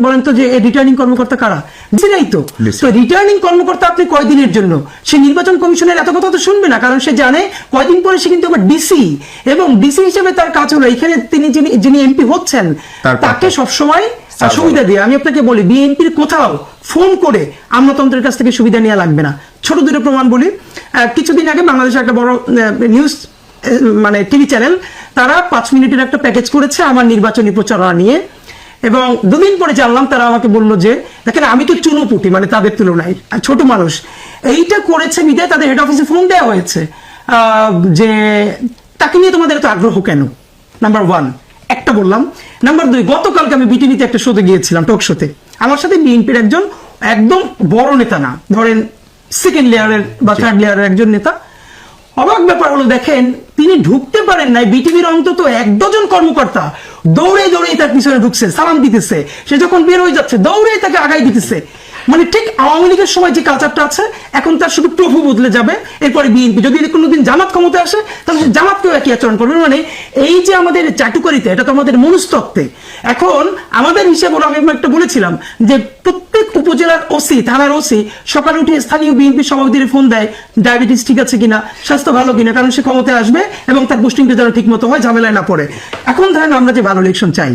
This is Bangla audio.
বলেন তো যে রিটার্নিং কর্মকর্তা কারা? নাই তো। রিটার্নিং কর্মকর্তা আপনি কয়দিনের জন্য? সে নির্বাচন কমিশনের এত কথা তো শুনবে না, কারণ সে জানে কয়দিন পরে সে কিন্তু আবার ডিসি, এবং ডিসি হিসেবে তার কাজ হলো এখানে তিনি যিনি এমপি হচ্ছেন তাকে সবসময় সুবিধা দিয়ে। আমি আপনাকে বলি, বিএনপির কোথাও ফোন করে আমলাতন্ত্রের কাছ থেকে সুবিধা নেওয়া লাগবে না। ছোট দুটো প্রমাণ বলি। কিছুদিন আগে বাংলাদেশের একটা বড় নিউজ মানে টিভি চ্যানেল, তারা 5 মিনিটের একটা প্যাকেজ করেছে আমার নির্বাচনী প্রচারণা নিয়ে, এবং 2 দিন পরে জানলাম তারা আমাকে বললো যে দেখেন আমি তো চুনোপুটি, মানে তাদের তুলনায় ছোট মানুষ, এইটা করেছে বিদায় তাদের হেড অফিসে ফোন দেওয়া হয়েছে যে তাকে নিয়ে তোমাদের এত আগ্রহ কেন? নাম্বার 1 একটা বললাম। নাম্বার 2, গতকালকে আমি বিটিভিতে একটা শোতে গিয়েছিলাম, টক শোতে। আমার সাথে বিএনপির একজন একদম বড় নেতা না, ধরেন সেকেন্ড লেয়ারের বা থার্ড লেয়ারের একজন নেতা। অবাক ব্যাপার হলো, দেখেন তিনি ঢুকতে পারেন নাই, বিটিভির অন্তত 1 ডজন কর্মকর্তা দৌড়ে দৌড়ে তার পিছনে ঢুকছে, সালাম দিতেছে। সে যখন বের হয়ে যাচ্ছে দৌড়ে তাকে আগাই দিতেছে। মানে ঠিক আওয়ামী লীগের সময় যে কালচারটা আছে, এখন তার শুধু প্রভু বদলে যাবে। এরপরে বিএনপি যদি কোনোদিন জামাত ক্ষমতা আসে, তাহলে জামাতকেও একই আচরণ করবে। মানে এই যে আমাদের চাটুকারিতা, এটা তো আমাদের মনস্তত্ত্বে। এখন আমাদের হিসেবে আমি একটা বলেছিলাম যে প্রত্যেক উপজেলার ওসি, থানার ওসি সকালে উঠে স্থানীয় বিএনপি সভাপতির ফোন দেয় ডায়াবেটিস ঠিক আছে কিনা, স্বাস্থ্য ভালো কিনা, কারণ সে ক্ষমতায় আসবে এবং তার পোস্টিংটা যেন ঠিক মতো হয়, ঝামেলায় না পড়ে। এখন ধরেন আমরা যে ভালো ইলেকশন চাই,